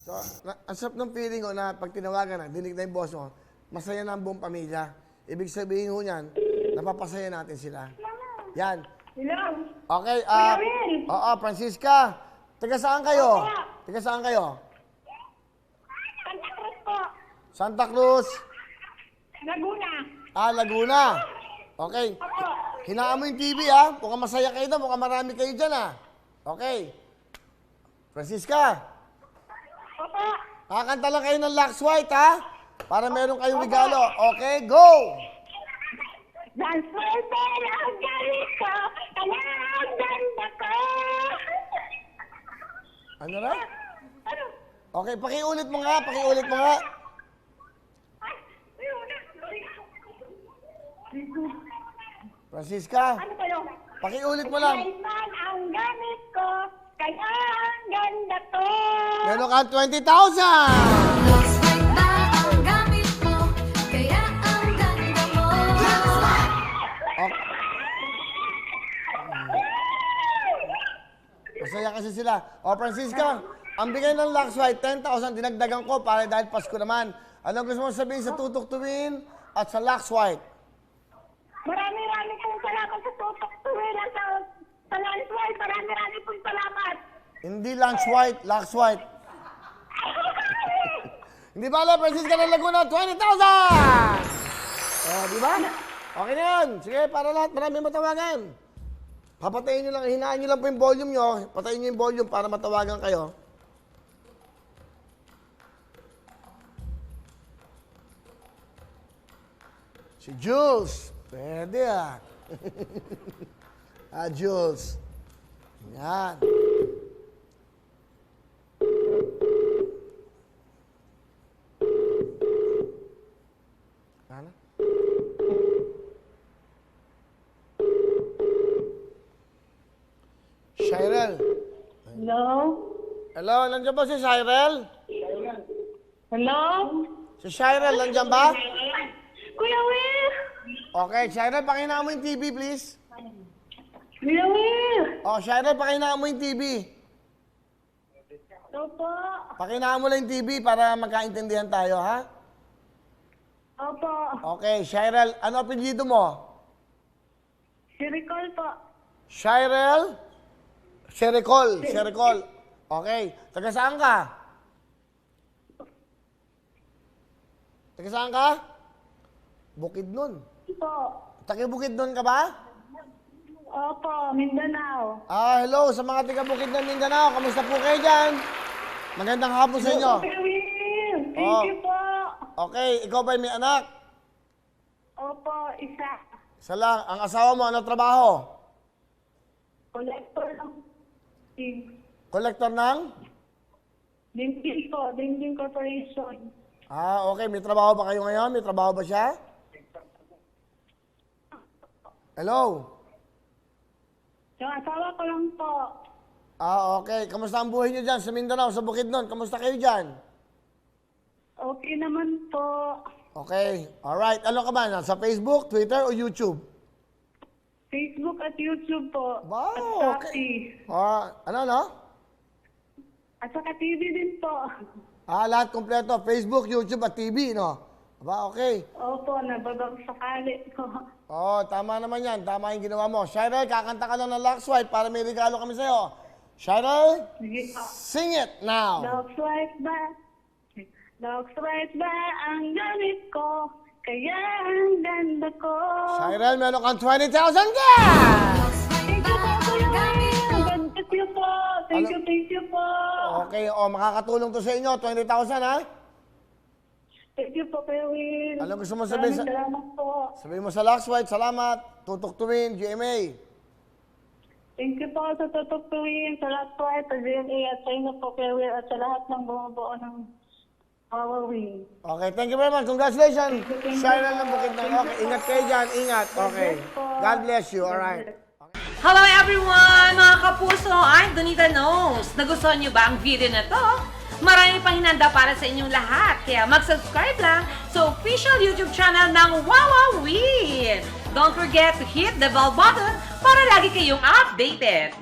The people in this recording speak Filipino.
So, ang sarap ng feeling ko na pag tinawagan na, dinig na yung boss mo, masaya na ang buong pamilya. Ibig sabihin ho niyan, napapasaya natin sila. Yan. Hello? Okay, Kuya Will! oo, Francisca. Taga saan kayo? Opo. Taga saan kayo? Santa Cruz po. Santa Cruz. Laguna. Laguna. Okay. Opo. Hinaan mo yung TV, ha? Mukhang masaya kayo doon. Mukhang marami kayo dyan, ha? Okay. Francisca, Opo. kakanta lang kayo ng Lux White, ha? Para meron kayong regalo. Okay, go! Dance well, pero ang galit ko, kaya ang ganda ko. Ano na? Ano? Okay, pakiulit mo nga, pakiulit mo nga. Ay, ayun na. Francisca, Ano ba yun? pakiulit mo lang. Kailan ang gamit ko, kaya ang ganda ko. Meron kang 20,000! Lux White ba ang gamit mo? Kaya ang ganda mo. Okay. Masaya kasi sila. O, Francisca, ang bigay ng Lux White, 10,000, dinagdagan ko para dahil Pasko naman. Anong gusto mo sabihin sa Tutok Tuwin at sa Lux White? Marami pong salamat sa tutok tuwin at sa lunch white. Marami pong salamat. Hindi Lunch White, Lux White. Hindi ba alam, Francisca ng Laguna, 20,000! Di ba? Okay na yan. Sige, para lahat, marami matawagan. Papatayin nyo lang, hinaan nyo lang po yung volume nyo. Patayin nyo yung volume para matawagan kayo. Si Jules. Pwede Jules. Yan. Ano? Shirel. Hello? Hello, nandiyan ba si Shirel? Hello? Si Shirel, nandiyan ba? Kuya Will! Okay, Shirel, pakinaan mo yung TV, please. Kuya Will! Oh, Shirel, pakinaan mo yung TV. Opo. Pakinaan mo lang yung TV para magkaintindihan tayo, ha? Opo. Okay, Shirel, ano apelyido mo? Si Ricol po. Shirel? Shericol. Okay, taga saan ka? Taga saan ka? Bukidnon. Po. Taga Bukidnon ka ba? Opo, Mindanao. Hello sa mga taga Bukidnon, Mindanao. Kamusta po kayo dyan? Magandang hapon sa inyo. Kuya Will! Oh. Thank you po. Okay, ikaw ba'y may anak? Opo, isa. Isa lang. Ang asawa mo, ano trabaho? Collector ng Collector ng? Dingding po, Dingding Corporation. Okay. May trabaho ba kayo ngayon? May trabaho ba siya? Hello? Yung asawa ko lang po. Okay. Kamusta ang buhay niyo dyan sa Mindanao, sa Bukidnon? Kamusta kayo dyan? Okay naman po. Okay. Alright. Ano ka ba? Sa Facebook, Twitter, o YouTube? Facebook at YouTube po. Wow, At okay. Shopee. Ano? At saka TV din po. Lahat kompleto. Facebook, YouTube, at TV, no? Okay. Opo, nababang sakali po. Tama naman yan. Tama yung ginawa mo. Shirel, kakanta ka lang ng Lux White para may regalo kami sa'yo. Shirel, Sige po. sing it now. Lux White ba ang gamit ko? Kaya ang ganda ko. Shirel, meron kang 20,000 cash! Lux White Thank ba you po, ang Kuya gamit mo? Will. Thank you po. Thank you po. Okay, makakatulong to sa inyo. 20,000, ha? Thank you po, Kuya Will. Ano gusto mo sabihin sa... Salamat po. Sabihin mo sa Lux White, salamat. Tutok Tuwin, GMA. Thank you po sa tutukuin, sa lahat po ay sa GMA at sa inyo po, Kuya Will, at sa lahat ng bumubuo ng Power Wing. Okay, thank you very much. Congratulations. Thank you. Shirel ng Bukidnon. Okay, ingat kayo dyan. Ingat. Okay. God bless you. Alright. Hello everyone! Mga kapuso, I'm Donita Knows. Nagustuhan niyo ba ang video na to? Marami pang hinanda para sa inyong lahat. Kaya mag-subscribe lang sa official YouTube channel ng Wawa Win. Don't forget to hit the bell button para lagi kayong updated.